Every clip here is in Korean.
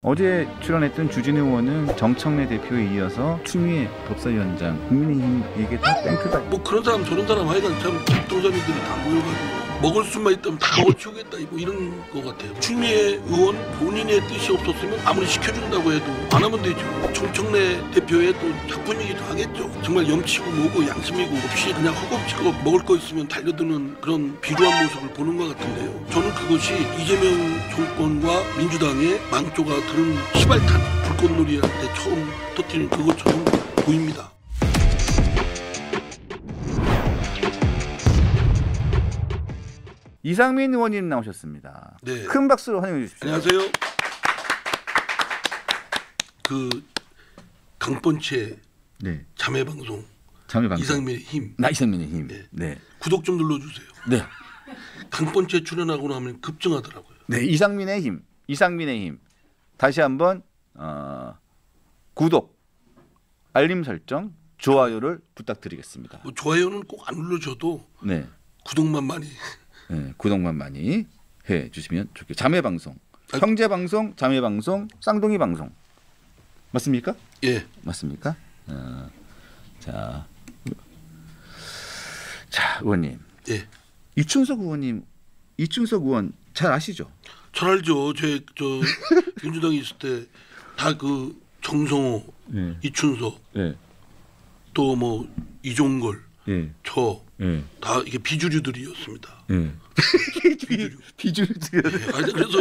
어제 출연했던 주진우 의원은 정청래 대표에 이어서 추미애 법사위원장, 국민의힘 이게 다 땡크다. 뭐 그런 사람 저런 사람 하여간 참 작동자들이 다 모여가지고 먹을 수만 있다면 다 먹어치우겠다 뭐 이런 거 같아요. 추미애 의원 본인의 뜻이 없었으면 아무리 시켜준다고 해도 안 하면 되죠. 정청래 대표의 또 작품이기도 하겠죠. 정말 염치고 뭐고 양심이고 없이 그냥 허겁지겁 먹을 거 있으면 달려드는 그런 비루한 모습을 보는 것 같은데요. 저는 그것이 이재명 정권과 민주당의 망조가 드는 시발탄 불꽃놀이 할 때 처음 터뜨린 그것처럼 보입니다. 이상민 의원님 나오셨습니다. 네. 큰 박수로 환영해 주십시오. 안녕하세요. 그 강번채 네. 자매 방송 자매방송. 이상민의 힘. 이상민의 힘. 네. 네. 구독 좀 눌러주세요. 네. 강번채 출연하고 나면 급증하더라고요. 네. 이상민의 힘. 이상민의 힘. 다시 한번 구독, 알림 설정, 좋아요를 부탁드리겠습니다. 뭐 좋아요는 꼭 안 눌러줘도 네. 구독만 많이. 네. 구독만 많이 해 주시면 좋겠어요. 자매 방송, 형제 방송, 자매 방송, 쌍둥이 방송 맞습니까? 예. 맞습니까? 자, 의원님. 예. 이춘석 의원 잘 아시죠? 잘 알죠. 저 민주당에 있을 때 다 그 정성호, 네. 이춘석, 네. 또 뭐 이종걸, 네. 저 네. 다 이게 비주류들이었습니다. 네. 비주류들. 그래서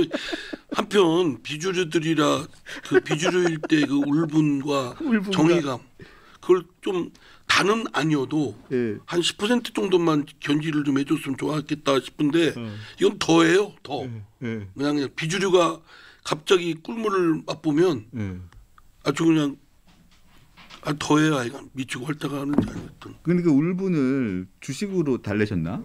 한편 비주류들이라 그 비주류일 때 그 울분과 정의감 그걸 좀 다는 아니어도 네. 한 10% 정도만 견지를 좀 해줬으면 좋았겠다 싶은데 이건 더해요. 더 그냥 비주류가 갑자기 꿀물을 맛보면 아주 그냥 더해야 이건 미치고 활짝하는지 아니었던. 근데 그 울분을 주식으로 달래셨나?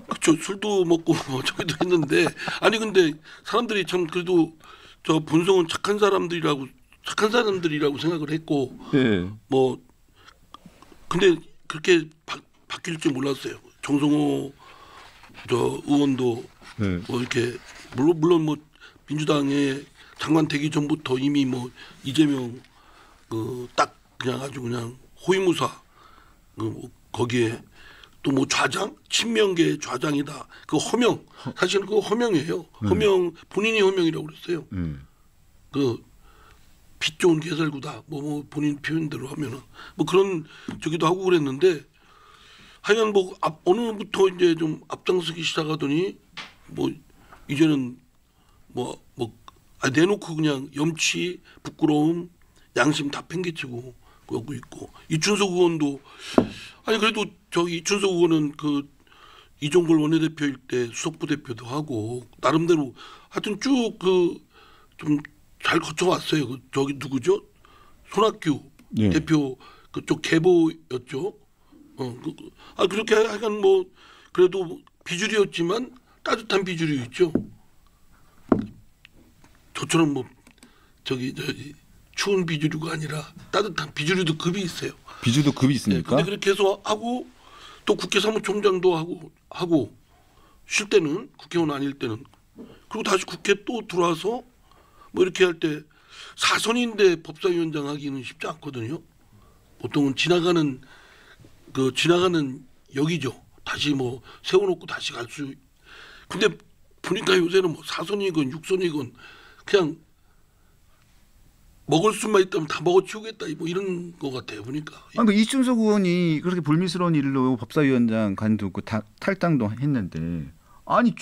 그렇죠. 술도 먹고 뭐 저기도 했는데 아니 근데 사람들이 참 그래도 저 본성은 착한 사람들이라고 생각을 했고 네. 뭐 근데 그렇게 바뀔 줄 몰랐어요. 정성호 저 의원도 네. 뭐 이렇게 물론 뭐 민주당의 장관 되기 전부터 이미 뭐 이재명 그 딱 그냥 아주 그냥 호위무사 그 거기에 또 뭐 좌장 친명계 좌장이다 그 허명 사실은 그거 허명이에요. 허명 본인이 허명이라고 그랬어요. 그 빚 좋은 개살구다 뭐 본인 표현대로 하면은 뭐 그런 저기도 하고 그랬는데 하여간 뭐 어느부터 이제 좀 앞장서기 시작하더니 뭐 이제는 뭐 내놓고 그냥 염치 부끄러움 양심 다 팽개치고 그러고 있고 이춘석 의원도 아니 그래도 저기 이춘석 의원은 그 이종걸 원내대표일 때 수석부 대표도 하고 나름대로 하여튼 쭉 그 좀 잘 거쳐왔어요. 그 저기 누구죠? 손학규 네. 대표 그쪽 계보였죠. 그렇게 하여간 뭐 그래도 비주류였지만 따뜻한 비주류 있죠. 저처럼 뭐 저기 추운 비주류가 아니라 따뜻한 비주류도 급이 있어요. 비주도 급이 있습니까? 근데 그렇게 해서 하고 또 국회 사무총장도 하고 쉴 때는 국회의원 아닐 때는 그리고 다시 국회 또 들어와서 뭐 이렇게 할 때 사선인데 법사위원장 하기는 쉽지 않거든요. 보통은 지나가는 역이죠. 다시 뭐 세워놓고 다시 갈 수. 근데 보니까 요새는 뭐 사선이건 육선이건 그냥 먹을 수만 있다면 다 먹어치우겠다 뭐 이런 거 같아요 보니까. 아니, 그 이춘석 의원이 그렇게 불미스러운 일로 법사위원장 간두고 탈당도 했는데 아니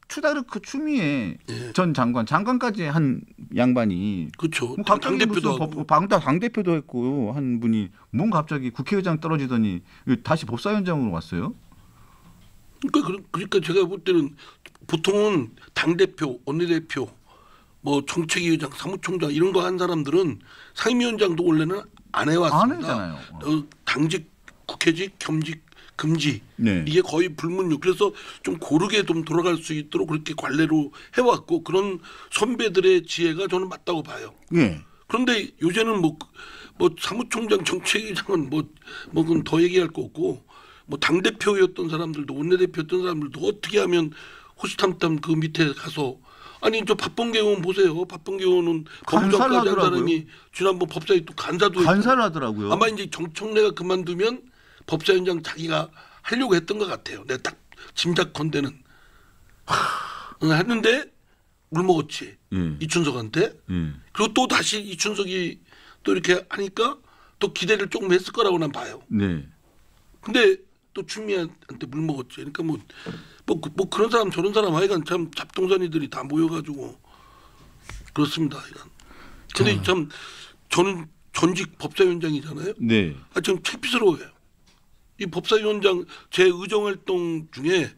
추다르크 추미애 예. 전 장관까지 한 양반이 그렇죠. 갑자기 당대표도 하고. 당대표도 했고 한 분이 뭔 갑자기 국회의장 떨어지더니 다시 법사위원장으로 왔어요? 그러니까 제가 볼 때는 보통은 당대표, 원내대표, 뭐 정책위의장, 사무총장 이런 거 한 사람들은 상임위원장도 원래는 안 해왔습니다. 안 했잖아요. 당직, 국회직, 겸직, 금지 네. 이게 거의 불문율. 그래서 좀 고르게 좀 돌아갈 수 있도록 그렇게 관례로 해왔고 그런 선배들의 지혜가 저는 맞다고 봐요. 예. 그런데 요새는 뭐 사무총장, 정책위의장은 뭐 그건 더 얘기할 거 없고 뭐 당대표였던 사람들도 원내대표였던 사람들도 어떻게 하면 호시탐탐 그 밑에 가서 아니 저 박범계 의원 보세요. 박범계 의원은 간사를 법무장까지 한 하더라고요. 사람이 지난번 법사위 또 간사도 했고 간사를 하더라고요. 아마 이제 정청래가 그만두면 법사위원장 자기가 하려고 했던 것 같아요. 내가 딱 짐작컨대는 했는데 물 먹었지. 이춘석한테. 그리고 또 다시 이춘석이 또 이렇게 하니까 또 기대를 조금 했을 거라고 난 봐요. 네. 근데 또 추미애한테 물 먹었지. 그러니까 뭐 그런 사람 저런 사람 하여간 참 잡동사니들이 다 모여가지고 그렇습니다. 하여간. 근데 참 저는 전직 법사위원장이잖아요. 네. 좀 창피스러워요. 이 법사위원장 제 의정활동 중에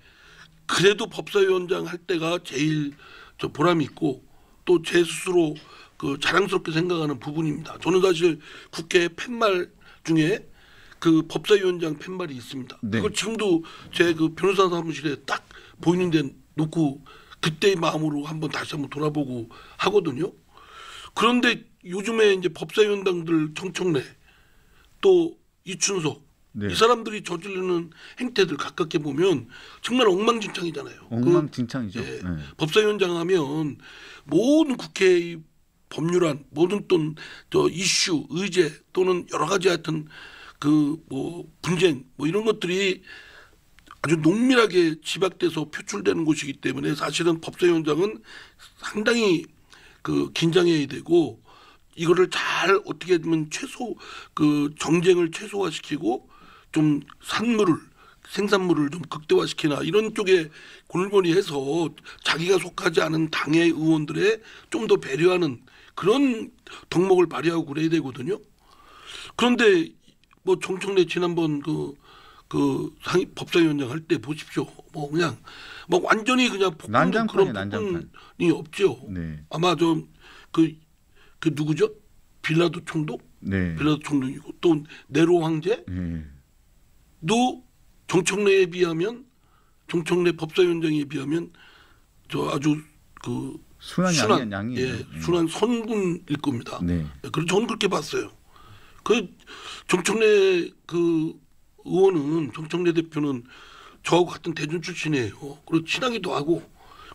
그래도 법사위원장 할 때가 제일 저 보람이 있고 또 제 스스로 그 자랑스럽게 생각하는 부분입니다. 저는 사실 국회 팻말 중에 그 법사위원장 팻말이 있습니다. 네. 그걸 지금도 제 그 변호사 사무실에 딱 보이는 데 놓고 그때의 마음으로 다시 한번 돌아보고 하거든요. 그런데 요즘에 이제 법사위원장들 정청래 또 이춘석 네. 이 사람들이 저지르는 행태들 가깝게 보면 정말 엉망진창이잖아요. 엉망진창이죠. 예, 네. 법사위원장 하면 모든 국회의 법률안, 모든 또 이슈, 의제 또는 여러 가지 하여튼 그 뭐 분쟁 뭐 이런 것들이 아주 농밀하게 집약돼서 표출되는 곳이기 때문에 사실은 법사위원장은 상당히 그 긴장해야 되고 이거를 잘 어떻게 하면 그 정쟁을 최소화시키고 좀 생산물을 좀 극대화시키나 이런 쪽에 골몰이 해서 자기가 속하지 않은 당의 의원들의 좀 더 배려하는 그런 덕목을 발휘하고 그래야 되거든요. 그런데 뭐 정청래 지난번 법사위원장 할 때 보십시오. 뭐 그냥 뭐 완전히 그냥 폭군도 그런 폭군이 없죠. 네. 아마 좀 그 누구죠? 빌라도 총독? 네. 빌라도 총독이고 또 네로 황제? 도 정청래 법사위원장에 비하면 저 아주 그 순한 양이에요. 예, 순한 선군일 겁니다. 네. 그래서 저는 그렇게 봤어요. 그 정청래 그 의원은 정청래 대표는 저하고 같은 대전 출신이에요. 그리고 친하기도 하고.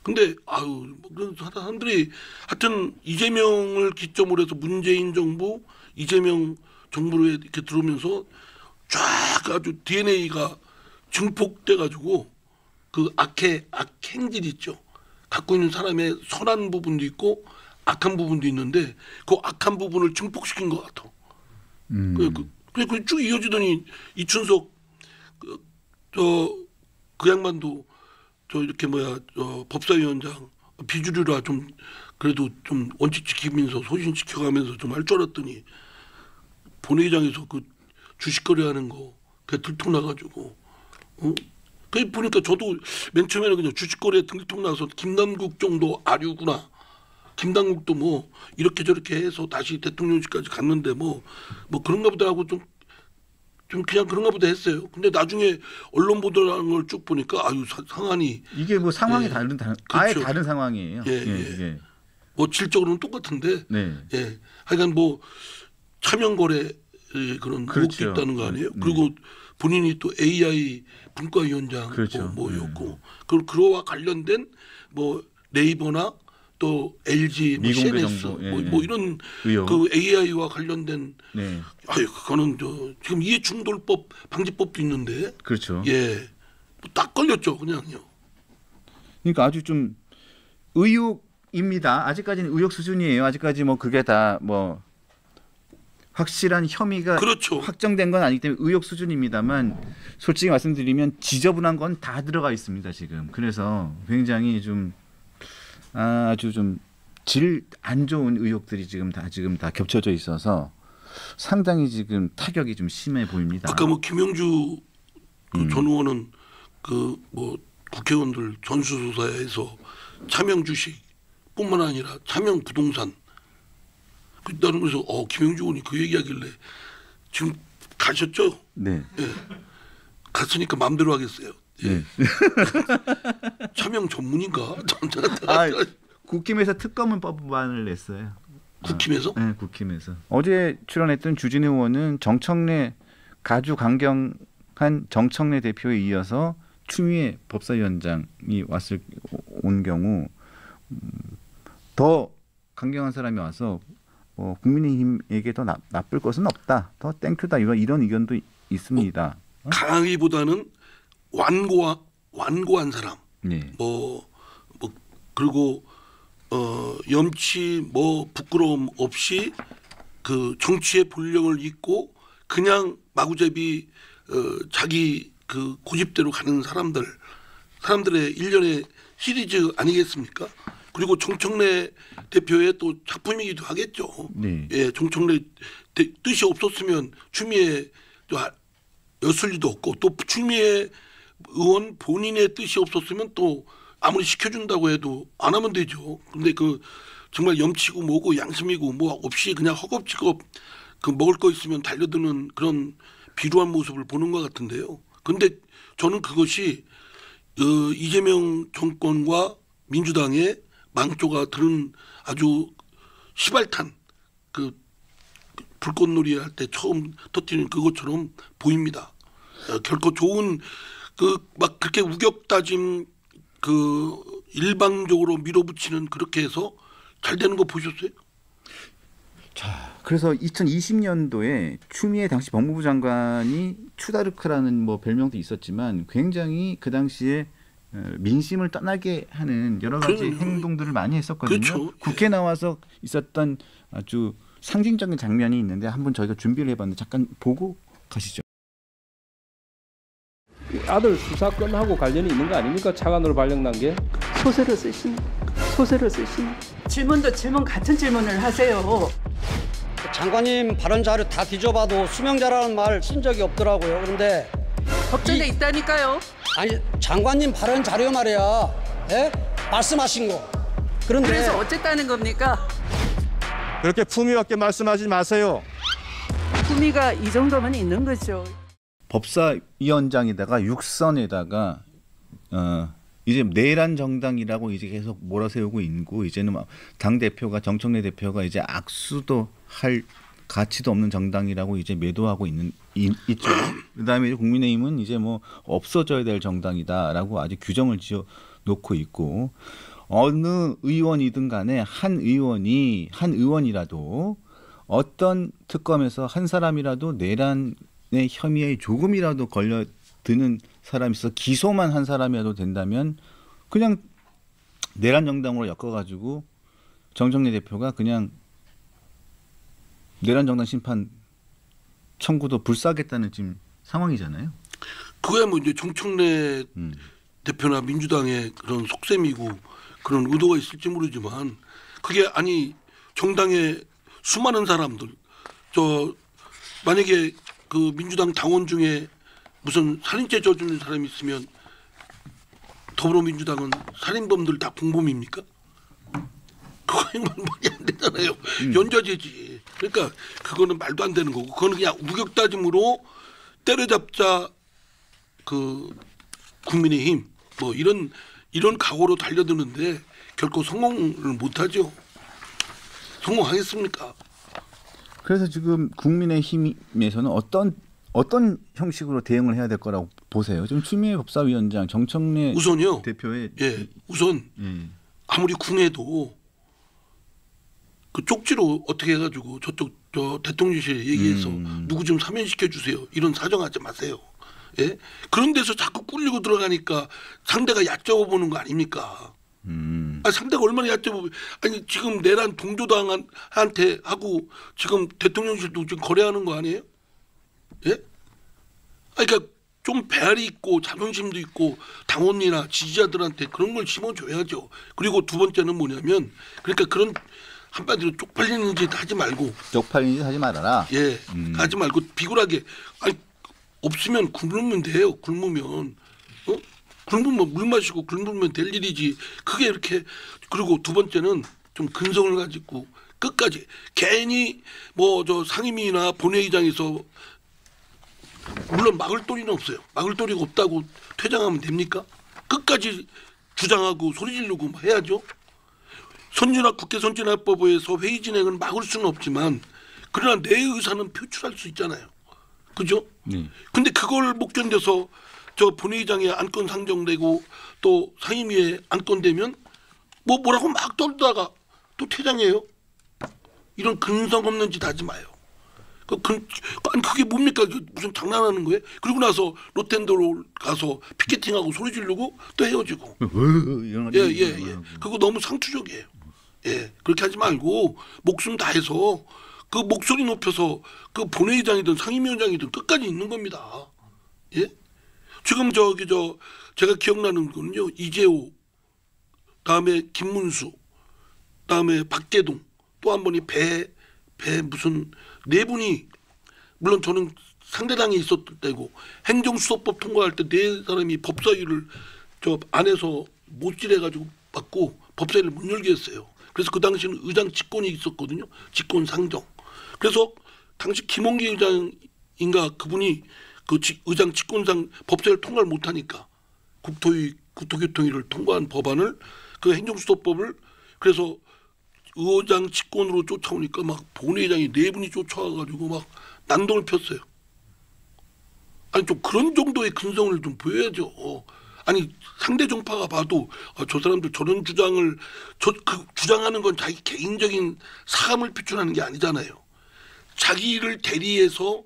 근데 그런 사람들이 하여튼 이재명을 기점으로 해서 문재인 정부, 이재명 정부로 이렇게 들어오면서 쫙 아주 DNA가 증폭돼 가지고 그 악행질 있죠. 갖고 있는 사람의 선한 부분도 있고 악한 부분도 있는데 그 악한 부분을 증폭시킨 것 같아. 그래 쭉 이어지더니 이춘석 그 양반도 이렇게 법사위원장 비주류라 좀 그래도 좀 원칙 지키면서 소신 지켜가면서 좀 할 줄 알았더니 본회의장에서 그 주식거래하는 거 그게 들통나가지고 그 보니까 저도 맨 처음에는 그냥 주식거래 들통나서 김남국 정도 아류구나. 김남국도 뭐 이렇게 저렇게 해서 다시 대통령직까지 갔는데 뭐 그런가 보다 하고 좀 그냥 그런가 보다 했어요. 근데 나중에 언론 보도라는 걸 쭉 보니까 상황이 이게 뭐 상황이 아예 그렇죠. 다른 상황이에요. 이게 뭐 질적으로는 똑같은데 네. 하여간 뭐 차명거래 그런 그렇죠. 의혹도 있다는 거 아니에요? 그리고 본인이 또 AI 분과위원장 그렇죠. 뭐였고 그거와 관련된 뭐 네이버나 또 LG, 뭐 미공개 CNS 정보, 뭐 이런 의혹. 그 AI와 관련된 네. 그거는 지금 이해충돌법 방지법도 있는데 그렇죠. 딱 걸렸죠 그냥요. 그러니까 아주 좀 의혹입니다. 아직까지는 의혹 수준이에요. 아직까지 뭐 그게 다 뭐 확실한 혐의가 그렇죠. 확정된 건 아니기 때문에 의혹 수준입니다만 솔직히 말씀드리면 지저분한 건 다 들어가 있습니다 지금. 그래서 굉장히 좀 아주 좀 질 안 좋은 의혹들이 지금 다 겹쳐져 있어서 상당히 지금 타격이 좀 심해 보입니다. 아까 뭐 김영주 전 의원은 그 뭐 국회의원들 전수조사에서 차명 주식뿐만 아니라 차명 부동산 나는 그래서 김영주 의원이 그 얘기하길래 지금 가셨죠? 네. 갔으니까 마음대로 하겠어요. 네. 차명 전문인가? 국힘에서 특검법안을 냈어요. 국힘에서? 네, 국힘에서. 어제 출연했던 주진우 의원은 정청래 가주 강경한 정청래 대표에 이어서 추미애 법사위원장이 온 경우 더 강경한 사람이 와서 국민의힘에게 더 나쁠 것은 없다. 더 땡큐다. 이런 의견도 있습니다. 강하기보다는 완고한 사람. 네. 그리고 염치 부끄러움 없이 그 정치의 본령을 잊고 그냥 마구잡이 자기 그 고집대로 가는 사람들의 일련의 시리즈 아니겠습니까? 그리고 정청래 대표의 또 작품이기도 하겠죠. 네. 예, 정청래 뜻이 없었으면 추미애 였을 리도 없고 또 추미애 의원 본인의 뜻이 없었으면 또 아무리 시켜준다고 해도 안 하면 되죠. 근데 그 정말 염치고 뭐고 양심이고 뭐 없이 그냥 허겁지겁 그 먹을 거 있으면 달려드는 그런 비루한 모습을 보는 것 같은데요. 근데 저는 그것이 이재명 정권과 민주당의 망조가 들은 아주 시발탄 그 불꽃놀이 할 때 처음 터뜨리는 그것처럼 보입니다. 결코 좋은 막 그렇게 우격다짐 일방적으로 밀어붙이는 그렇게 해서 잘 되는 거 보셨어요? 자, 그래서 2020년도에 추미애 당시 법무부 장관이 추다르크라는 별명도 있었지만 굉장히 그 당시에 민심을 떠나게 하는 여러 가지 행동들을 많이 했었거든요. 그렇죠. 국회 나와서 있었던 아주 상징적인 장면이 있는데 한번 저희가 준비를 해봤는데 잠깐 보고 가시죠. 아들 수사권하고 관련이 있는 거 아닙니까? 차관으로 발령난 게. 소설을 쓰신 질문도 같은 질문을 하세요. 장관님 발언 자료 다 뒤져봐도 수명자라는 말 쓴 적이 없더라고요. 그런데 법전에 있다니까요. 아니 장관님 발언 자료 말이야. 예? 말씀하신 거. 그런데 그래서 어쨌다는 겁니까? 그렇게 품위 없게 말씀하지 마세요. 품위가 이 정도면 있는 거죠. 법사위원장에다가 육선에다가 이제 내란 정당이라고 이제 계속 몰아세우고 있고 이제는 당 대표가 정청래 대표가 이제 악수도 할 가치도 없는 정당이라고 이제 매도하고 있죠. 그다음에 이제 국민의힘은 이제 없어져야 될 정당이다라고 아주 규정을 지어 놓고 있고 어느 의원이든 간에 한 의원이라도 어떤 특검에서 한 사람이라도 내란의 혐의에 조금이라도 걸려드는 사람이 있어 기소만 한 사람이라도 된다면 그냥 내란 정당으로 엮어가지고 정청래 대표가 그냥 내란 정당 심판 청구도 불사하겠다는 지금 상황이잖아요. 그거야 이제 정청래 대표나 민주당의 그런 속셈이고 그런 의도가 있을지 모르지만 그게 정당의 수많은 사람들 만약에 그 민주당 당원 중에 무슨 살인죄 저지른 사람이 있으면 더불어민주당은 살인범들 다 공범입니까? 그거 말이 안 되잖아요. 연좌제지. 그러니까 그거는 말도 안 되는 거고 그거는 그냥 우격다짐으로 때려잡자 국민의힘 이런 각오로 달려드는데 결코 성공을 못하죠. 성공하겠습니까? 그래서 지금 국민의힘에서는 어떤 형식으로 대응을 해야 될 거라고 보세요? 지금 추미애 법사위원장 정청래 우선요. 대표의 우선 아무리 궁해도 그 쪽지로 어떻게 해가지고 저 대통령실에 얘기해서 누구 좀 사면시켜 주세요. 이런 사정하지 마세요. 예? 그런 데서 자꾸 꿀리고 들어가니까 상대가 얕잡아보는 거 아닙니까? 상대가 얼마나 얕잡아. 지금 내란 동조당한테 하고 지금 대통령실도 지금 거래하는 거 아니에요? 예? 그러니까 좀 배알이 있고 자존심도 있고 당원이나 지지자들한테 그런 걸 심어줘야죠. 그리고 두 번째는 뭐냐면 그러니까 그런 한마디로 쪽팔리는 짓 하지 말고 쪽팔리는 짓 하지 말아라. 예, 하지 말고 비굴하게 없으면 굶으면 돼요. 굶으면 물 마시고 굶으면 될 일이지. 그게 이렇게. 그리고 두 번째는 좀 근성을 가지고 끝까지 괜히 저 상임위나 본회의장에서 물론 막을 도리는 없어요. 막을 도리가 없다고 퇴장하면 됩니까? 끝까지 주장하고 소리 지르고 해야죠. 국회 선진화법에서 회의 진행을 막을 수는 없지만 그러나 내 의사는 표출할 수 있잖아요. 그죠? 근데 그걸 못 견뎌서 저 본회의장에 안건 상정되고 또 상임위에 안건되면 뭐라고 막 떨다가 또 퇴장해요. 이런 근성 없는 짓 하지 마요. 아니 그게 뭡니까? 무슨 장난하는 거예요? 그리고 나서 롯텐도로 가서 피켓팅하고 소리 지르고 또 헤어지고. 예. 그거 너무 상투적이에요. 예, 그렇게 하지 말고 목숨 다해서 그 목소리 높여서 그 본회의장이든 상임위원장이든 끝까지 있는 겁니다. 예? 지금 제가 기억나는 거는요. 이재호, 다음에 김문수, 다음에 박계동, 또 한 번이 배 무슨 네 분이, 물론 저는 상대당에 있었을 때고 행정수사법 통과할 때 네 사람이 법사위를 저 안에서 못질해가지고 받고 법사위를 못 열게 했어요. 그래서 그 당시에는 의장 직권이 있었거든요. 직권 상정. 그래서 당시 김홍기 의장인가 그분이 그 의장 직권상 법사위를 통과를 못하니까 국토교통위를 통과한 법안을 그 행정수사법을 그래서 의장 직권으로 쫓아오니까 막 본회의장이 네 분이 쫓아와가지고 막 난동을 폈어요. 아니 좀 그런 정도의 근성을 좀 보여야죠. 아니 상대 정파가 봐도 저 사람들 저런 주장을 주장하는 건 자기 개인적인 사감을 표출하는 게 아니잖아요. 자기를 대리해서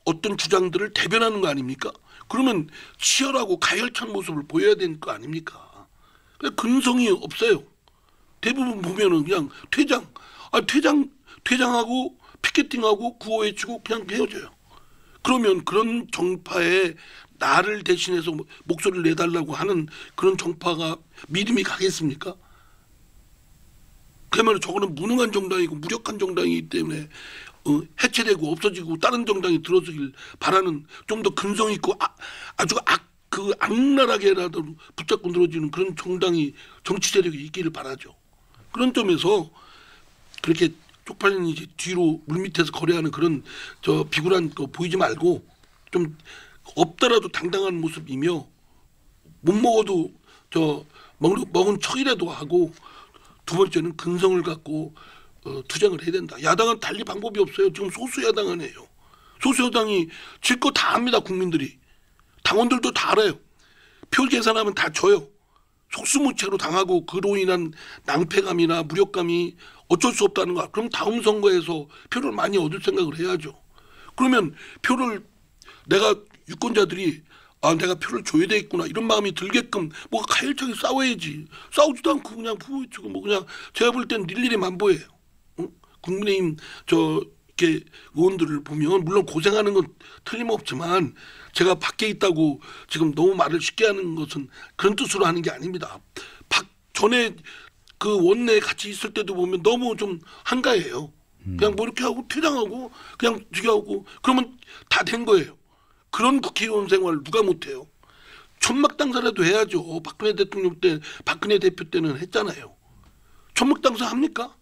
어떤 주장들을 대변하는 거 아닙니까? 그러면 치열하고 가열찬 모습을 보여야 되는 거 아닙니까? 근성이 없어요. 대부분 보면은 그냥 퇴장하고 피켓팅하고 구호 외치고 그냥 헤어져요. 그러면 그런 정파에 나를 대신해서 목소리를 내달라고 하는 그런 정파가 믿음이 가겠습니까? 그야말로 저거는 무능한 정당이고 무력한 정당이기 때문에 해체되고 없어지고 다른 정당이 들어서길 바라는 좀 더 근성 있고 아주 악랄하게라도 붙잡고 늘어지는 그런 정당이 정치 세력이 있기를 바라죠. 그런 점에서 그렇게 쪽팔리는 이제 뒤로 물밑에서 거래하는 그런 저 비굴한 거 보이지 말고 좀 없더라도 당당한 모습이며 못 먹어도 먹은 척이라도 하고 두 번째는 근성을 갖고 투쟁을 해야 된다. 야당은 달리 방법이 없어요. 지금 소수 야당이에요. 소수 야당이 질 거 다 압니다. 국민들이. 당원들도 다 알아요. 표 계산하면 다 져요. 속수무책으로 당하고 그로 인한 낭패감이나 무력감이 어쩔 수 없다는 거. 그럼 다음 선거에서 표를 많이 얻을 생각을 해야죠. 그러면 표를 내가 유권자들이 내가 표를 줘야 되겠구나 이런 마음이 들게끔 뭐가 가열차게 싸워야지. 싸우지도 않고 그냥 부부치고 뭐 그냥 제가 볼 땐 일일이 만보예요. 국민의힘 이렇게 의원들을 보면 물론 고생하는 건 틀림없지만 제가 밖에 있다고 지금 너무 말을 쉽게 하는 것은 그런 뜻으로 하는 게 아닙니다. 전에 그 원내에 같이 있을 때도 보면 너무 좀 한가해요. 그냥 뭐 이렇게 하고 퇴장하고 그냥 죽여하고 그러면 다 된 거예요. 그런 국회의원 생활 누가 못해요. 천막당사라도 해야죠. 박근혜 대통령 때 박근혜 대표 때는 했잖아요. 천막당사 합니까?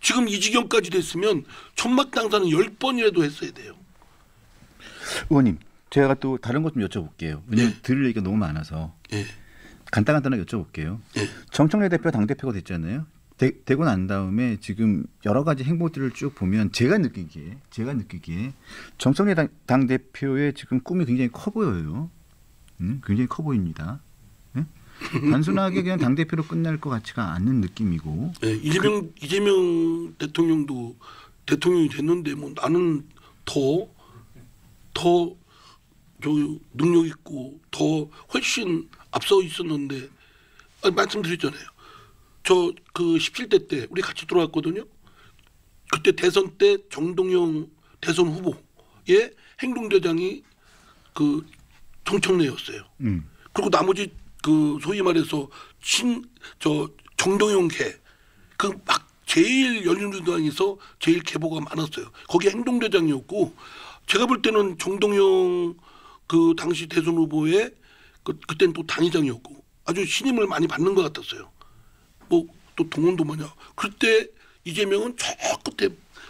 지금 이 지경까지 됐으면 천막당사는 10번이라도 했어야 돼요. 의원님 제가 또 다른 것 좀 여쭤볼게요. 왜냐하면 들을 얘기가 너무 많아서 간단하게 여쭤볼게요. 정청래 대표 당대표가 됐잖아요. 되고 난 다음에 지금 여러 가지 행보들을 쭉 보면 제가 느끼기에 정청래 당대표의 지금 꿈이 굉장히 커 보여요. 굉장히 커 보입니다. 단순하게 그냥 당대표로 끝날 것 같지가 않는 느낌이고. 이재명 대통령도 대통령이 됐는데 뭐 나는 더 능력 있고 더 훨씬 앞서 있었는데 말씀드렸잖아요. 저 그 17대 때 우리 같이 들어왔거든요. 그때 대선 때 정동영 대선 후보의 행동대장이 그 정청래였어요. 그리고 나머지 그 소위 말해서 정동영계 그 막 제일 열린우리당에서 제일 계보가 많았어요. 거기 행동대장이었고 제가 볼 때는 정동영 그 당시 대선 후보의 그때는 또 당의장이었고 아주 신임을 많이 받는 것 같았어요. 뭐 또 동원도 뭐냐. 그때 이재명은 저 끝에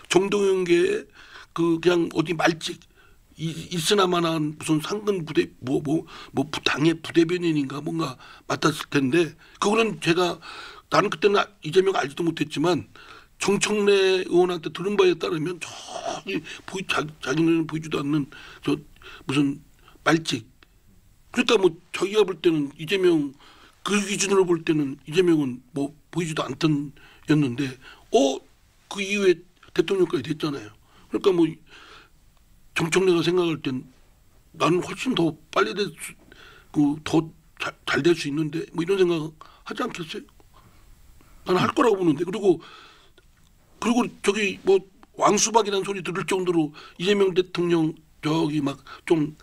정동영계의 그 그냥 어디 말직 있으나마나한 무슨 상근 부대 뭐 당의 부대변인인가 뭔가 맡았을 텐데 그거는 나는 그때는 이재명 알지도 못했지만 정청래 의원한테 들은 바에 따르면 저기 자기는 보이지도 않는 저 무슨 말직. 그러니까 뭐 저희가 볼 때는 이재명 그 기준으로 볼 때는 이재명은 뭐 보이지도 않던 였는데 그 이후에 대통령까지 됐잖아요. 그러니까 뭐 정청래가 생각할 땐 나는 훨씬 더 빨리 더 잘 될 수 있는데 뭐 이런 생각 하지 않겠어요? 나는 할 거라고 보는데. 그리고 저기 뭐 왕수박이라는 소리 들을 정도로 이재명 대통령 저기 막 좀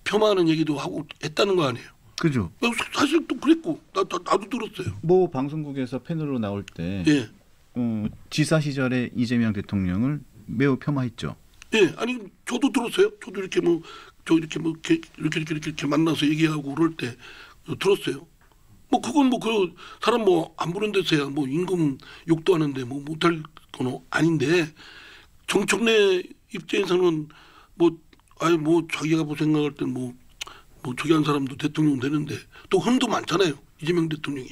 폄하하는 얘기도 하고 했다는 거 아니에요? 그죠? 사실 또 그랬고 나도 들었어요. 뭐 방송국에서 패널로 나올 때 예. 지사 시절에 이재명 대통령을 매우 폄하했죠. 예, 아니 저도 들었어요. 저도 이렇게 이렇게 만나서 얘기하고 그럴 때 들었어요. 뭐 그건 뭐 그 사람 뭐 안 부른 데서야 뭐 임금 욕도 하는데 뭐 못할 건 아닌데 정청래 입장에서는 뭐 자기가 뭐 생각할 땐 뭐 저기 한 사람도 대통령 되는데 또 흠도 많잖아요. 이재명 대통령이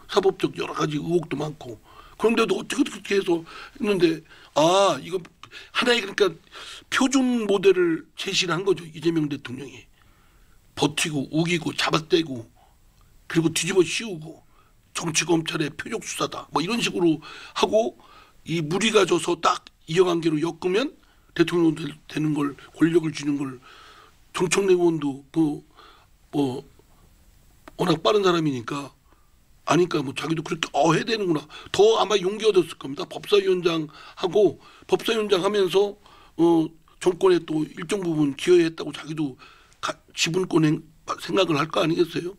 사법적 여러 가지 의혹도 많고 그런데도 어떻게 그렇게 해서 했는데 이거 하나의 그러니까 표준 모델을 제시를 한 거죠. 이재명 대통령이 버티고 우기고 잡아떼고 그리고 뒤집어 씌우고 정치 검찰의 표적 수사다 뭐 이런 식으로 하고 이 무리가 져서 딱 이해관계로 엮으면 대통령 되는 걸 권력을 쥐는 걸 정청래 의원도 뭐 워낙 빠른 사람이니까 아니까 뭐 자기도 그렇게 해야 되는구나 더 아마 용기 얻었을 겁니다. 법사위원장 하면서 정권에 또 일정 부분 기여했다고 자기도 지분권에 생각을 할 거 아니겠어요?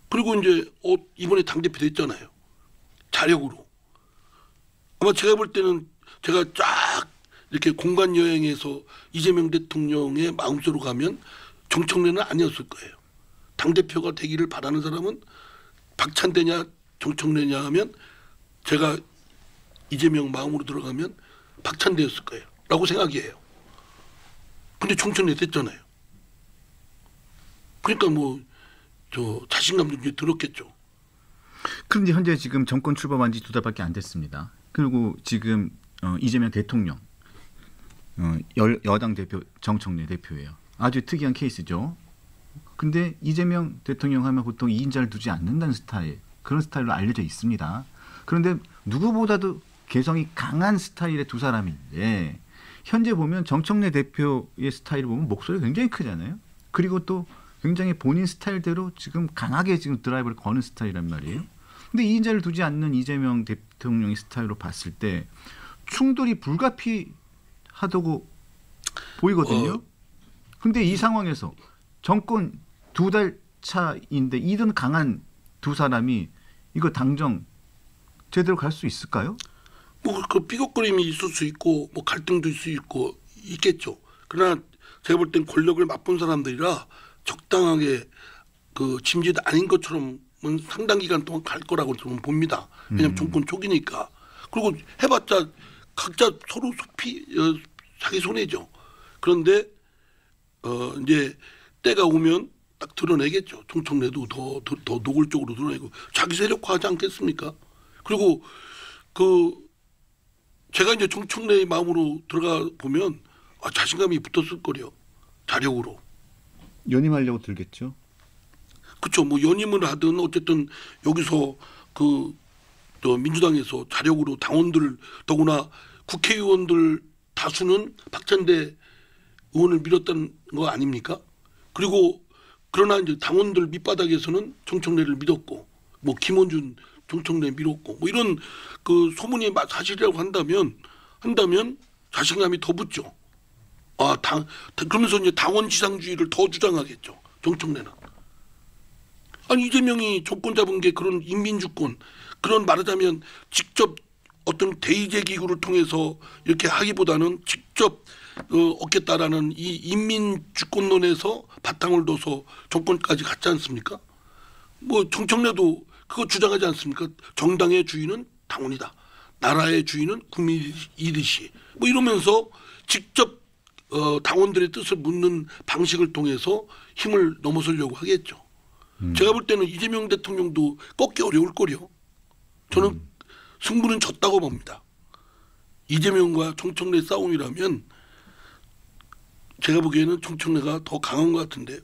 그리고 이제 이번에 당대표 됐잖아요. 자력으로. 아마 제가 볼 때는 제가 쫙 이렇게 공간 여행해서 이재명 대통령의 마음속으로 가면 정청래는 아니었을 거예요. 당대표가 되기를 바라는 사람은 박찬대냐 정청래냐 하면 제가 이재명 마음으로 들어가면 박찬대였을 거예요. 라고 생각이에요. 근데 정청래 됐잖아요. 그러니까 뭐 자신감도 이제 들었겠죠. 그런데 현재 지금 정권 출범한 지 2달밖에 안 됐습니다. 그리고 지금 이재명 대통령 여당 대표 정청래 대표예요. 아주 특이한 케이스죠. 근데 이재명 대통령 하면 보통 2인자를 두지 않는다는 스타일, 그런 스타일로 알려져 있습니다. 그런데 누구보다도 개성이 강한 스타일의 두 사람인데 현재 보면 정청래 대표의 스타일을 보면 목소리가 굉장히 크잖아요. 그리고 또 굉장히 본인 스타일대로 지금 강하게 지금 드라이브를 거는 스타일이란 말이에요. 근데 2인자를 두지 않는 이재명 대통령의 스타일로 봤을 때 충돌이 불가피하다고 보이거든요. 근데 이 상황에서 정권 2달 차인데 이런 강한 두 사람이 이거 당정 제대로 갈 수 있을까요? 뭐 그 삐걱거림이 있을 수 있고 뭐 갈등도 있을 수 있고 있겠죠. 그러나 제가 볼 땐 권력을 맛본 사람들이라 적당하게 그 짐짓 아닌 것처럼은 상당 기간 동안 갈 거라고 저는 봅니다. 왜냐하면 정권 초기니까. 그리고 해봤자 각자 서로 자기 손해죠. 그런데 이제 때가 오면 딱 드러내겠죠. 정청래도 더 노골적으로 드러내고 자기 세력화하지 않겠습니까? 그리고 제가 이제 정청래의 마음으로 들어가 보면 자신감이 붙었을 거래요. 자력으로. 연임하려고 들겠죠. 그렇죠. 뭐 연임을 하든 어쨌든 여기서 민주당에서 자력으로 당원들 더구나 국회의원들 다수는 박찬대 의원을 밀었다는 거 아닙니까? 그리고 그러나 이제 당원들 밑바닥에서는 정청래를 믿었고 뭐 김원준 정청래 밀었고 뭐 이런 그 소문이 사실이라고 한다면 자신감이 더 붙죠. 그러면서 이제 당원 지상주의를 더 주장하겠죠. 정청래는. 아니 이재명이 정권 잡은 게 그런 인민주권 그런 말하자면 직접 어떤 대의제 기구를 통해서 이렇게 하기보다는 직접 얻겠다라는 이 인민주권론에서 바탕을 둬서 정권까지 갔지 않습니까? 뭐 정청래도 그거 주장하지 않습니까? 정당의 주인은 당원이다. 나라의 주인은 국민이듯이 뭐 이러면서 직접 당원들의 뜻을 묻는 방식을 통해서 힘을 넘어서려고 하겠죠. 제가 볼 때는 이재명 대통령도 꺾기 어려울 거요. 저는 승부는 졌다고 봅니다. 이재명과 정청래 싸움이라면 제가 보기에는 정청래가 더 강한 것 같은데요.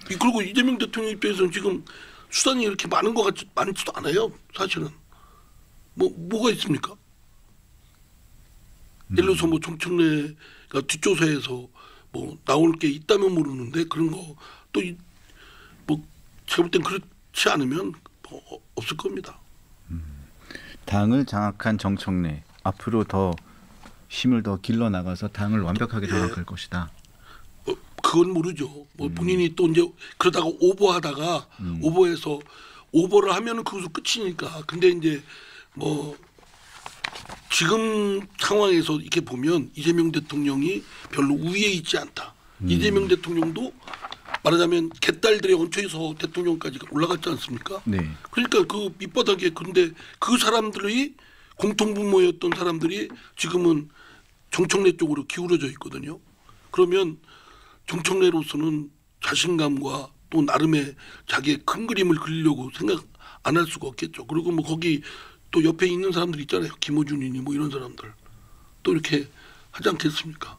그리고 이재명 대통령 입장에서는 지금 수단이 이렇게 많은 것 같지 많지도 않아요. 사실은. 뭐가 있습니까? 예를 들어서 뭐 정청래가 뒷조사에서 뭐 나올 게 있다면 모르는데 그런 거 또 뭐 제가 볼 땐 그렇지 않으면 뭐 없을 겁니다. 당을 장악한 정청래 앞으로 더 힘을 더 길러 나가서 당을 완벽하게 장악할 것이다. 그건 모르죠. 뭐 본인이 또 이제 그러다가 오버하다가 오버해서 오버를 하면은 그것도 끝이니까. 근데 이제 뭐 지금 상황에서 이렇게 보면 이재명 대통령이 별로 우위에 있지 않다. 이재명 대통령도 말하자면 개딸들에 얹혀서 대통령까지 올라갔지 않습니까? 네. 그러니까 그 밑바닥에 근데 그 사람들이 공통분모였던 사람들이 지금은 정청래 쪽으로 기울어져 있거든요. 그러면 정청래로서는 자신감과 또 나름의 자기의 큰 그림을 그리려고 생각 안 할 수가 없겠죠. 그리고 뭐 거기 또 옆에 있는 사람들 있잖아요. 김어준이니 뭐 이런 사람들 또 이렇게 하지 않겠습니까?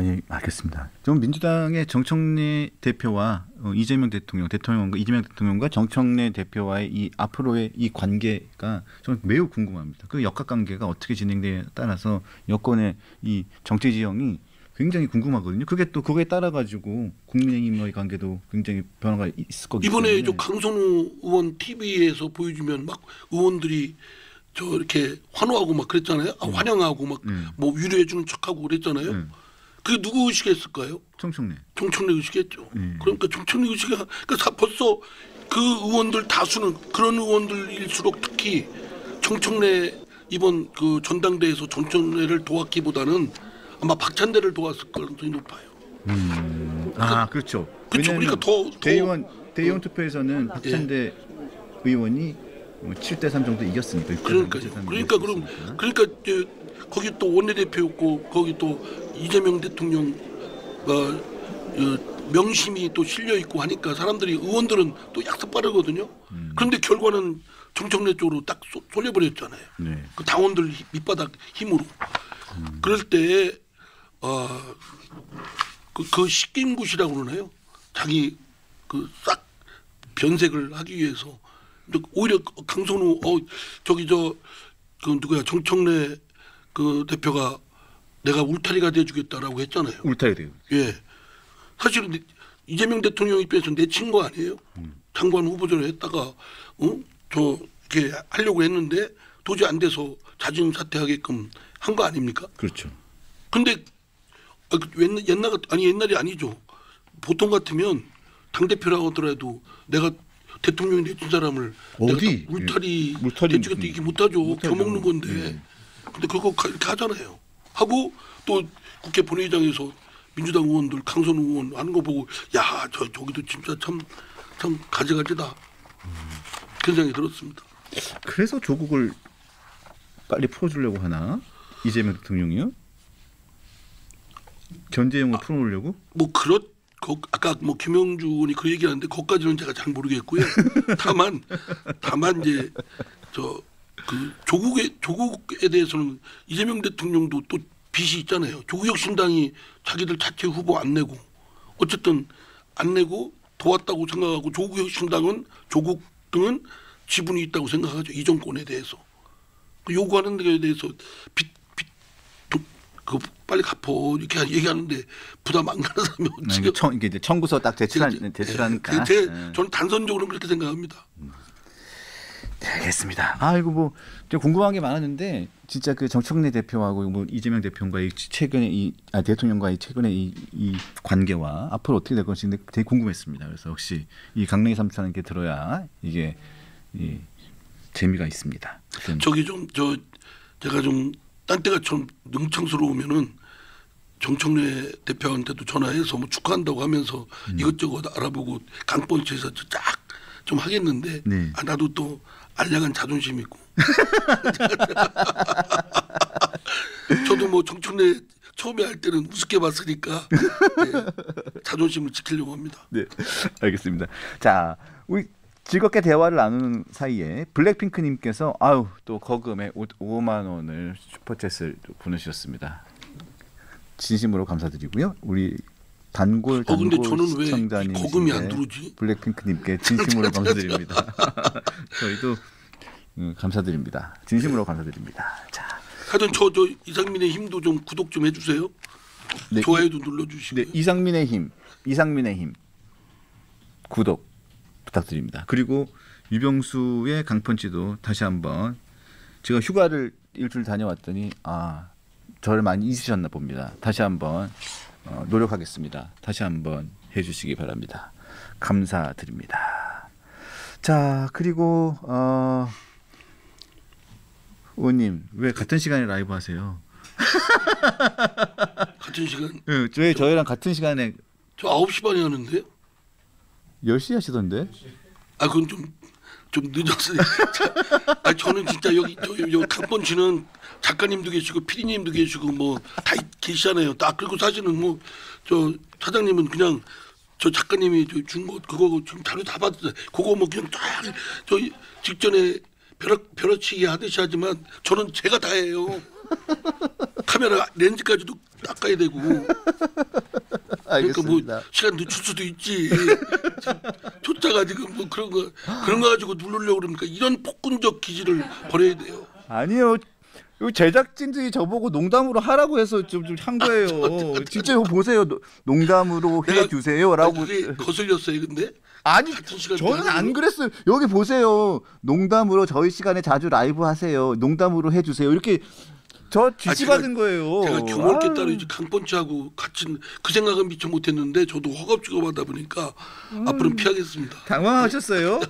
예, 알겠습니다. 좀 민주당의 정청래 대표와 이재명 대통령과 이재명 대통령과 정청래 대표와의 이 앞으로의 이 관계가 저는 매우 궁금합니다. 그 역학관계가 어떻게 진행되에 따라서 여권의 이 정치 지형이 굉장히 궁금하거든요. 그게 또 그거에 따라 가지고 국민의힘과의 관계도 굉장히 변화가 있을 거기 때문에 이번에 저 강선우 의원 TV에서 보여주면 막 의원들이 저 이렇게 환호하고 막 그랬잖아요. 환영하고 막 뭐 위로해 주는 척하고 그랬잖아요. 그게 누구 의식했을까요? 정청래 의식했죠. 그러니까 정청래 의식이 그러니까 벌써 그 의원들 다수는 그런 의원들일수록 특히 정청래 이번 그 전당대회에서 정청래를 도왔기보다는 아마 박찬대를 도왔을 가능성이 높아요. 그렇죠. 그렇죠. 그러니까 더 대의원 투표에서는 박찬대 의원이 7대3 정도 이겼으니까. 그러니까 이제 거기 또 원내대표였고 거기 또 이재명 대통령가 명심이 또 실려 있고 하니까 사람들이 의원들은 또 약속 빠르거든요. 그런데 결과는 정청래 쪽으로 딱 쏠려버렸잖아요. 네. 그 당원들 밑바닥 힘으로. 그럴 때 그 시킨 곳이라고 그러나요? 자기 그 싹 변색을 하기 위해서 오히려 강선우 저기 그 누구야 정청래 그 대표가 내가 울타리가 돼주겠다라고 했잖아요. 울타리 돼요. 예, 사실은 이재명 대통령 입장에서 내친 거 아니에요? 장관 후보자로 했다가 이렇게 하려고 했는데 도저히 안 돼서 자진 사퇴하게끔 한 거 아닙니까? 그렇죠. 근데 옛날이 아니죠. 보통 같으면 당 대표라고 하더라도 내가 대통령이 내친 사람을 어디 내가 울타리 울타리 내주겠다 이게 못하죠. 겨먹는 건데. 근데 그거 이렇게 하잖아요. 하고 또 국회 본회의장에서 민주당 의원들 강선우 의원 하는 거 보고 야 저기도 진짜 참 가지가지다 그런 생각이 들었습니다. 그래서 조국을 빨리 풀어주려고 하나 이재명 대통령이요? 견제용을 풀어놓으려고? 아까 뭐 김영주 의원이 그 얘기하는데 거기까지는 제가 잘 모르겠고요. 다만 이제 그 조국에 대해서는 이재명 대통령도 또 빚이 있잖아요. 조국혁신당이 자기들 자체 후보 안 내고 어쨌든 안 내고 도왔다고 생각하고 조국 등은 지분이 있다고 생각하죠. 이 정권에 대해서 요구하는 데에 대해서 그 빨리 갚어 이렇게 얘기하는데 부담 안 가는 사람이 이게 이제 청구서 딱 제출하니까. 저는 단선적으로 그렇게 생각합니다. 네, 알겠습니다. 아이고 뭐 궁금한 게 많았는데 진짜 그 정청래 대표하고 뭐 이재명 대표와의 최근에 대통령과의 최근에 이 관계와 앞으로 어떻게 될 것인지 되게 궁금했습니다. 그래서 역시 이 강릉의 삼촌한 게 들어야 이게 재미가 있습니다. 저기 제가 좀 딴 때가 좀 능청스러우면은 정청래 대표한테도 전화해서 뭐 축하한다고 하면서 이것저것 알아보고 강번치에서 쫙 좀 하겠는데 네. 나도 또 알량한 자존심 있고 저도 뭐 정청래 처음에 할 때는 우습게 봤으니까 자존심을 지키려고 합니다. 네, 알겠습니다. 자, 우리 즐겁게 대화를 나누는 사이에 블랙핑크님께서 또 거금에 5만 원을 슈퍼챗을 보내주셨습니다. 진심으로 감사드리고요. 우리 단골 근데 저는 시청자님 왜 거금이 안 들어오지? 블랙핑크님께 진심으로 감사드립니다. 저희도 감사드립니다. 진심으로 감사드립니다. 자, 하여튼 저 이상민의 힘도 좀 구독 좀 해주세요. 네, 좋아요도 눌러주시고. 네, 이상민의 힘 구독 부탁드립니다. 그리고 유병수의 강펀치도 다시 한번 제가 휴가를 일주일 다녀왔더니 저를 많이 잊으셨나 봅니다. 다시 한번 노력하겠습니다. 다시 한번 해주시기 바랍니다. 감사드립니다. 자, 그리고 의원님 왜 같은 시간에 라이브 하세요? 같은 시간? 네, 저희랑 같은 시간에 저 9시 반에 하는데요? 10시 하시던데? 그건 좀 늦었어요. 저는 진짜 여기 강펀치는 작가님도 계시고 피디님도 계시고 뭐 다 계시잖아요. 그리고 사실은 뭐 저 사장님은 그냥 저 작가님이 준 거 그거 지금 자료 다 받았어요. 그거 뭐 그냥 쫙 저 직전에 벼락치기 하듯이 하지만 저는 제가 다 해요. 카메라 렌즈까지도 닦아야 되고. 그러니까 뭐 시간 늦출 수도 있지. 쫓아가지고 뭐 그런 거 가지고 누르려고 그러니까 이런 폭군적 기질을 버려야 돼요. 아니요. 제작진들이 저보고 농담으로 하라고 해서 좀 한 거예요. 진짜 이거 보세요. 농담으로 해주세요라고. 그게 거슬렸어요, 근데? 아니, 저는 안 그랬어요. 여기 보세요. 농담으로 저희 시간에 자주 라이브 하세요. 농담으로 해주세요. 이렇게 저 지시 받은 거예요. 제가 규모를 깼 따로 이제 강펀치하고 같이 그 생각은 미처 못했는데 저도 허겁지겁 하다 보니까 앞으로는 피하겠습니다. 당황하셨어요?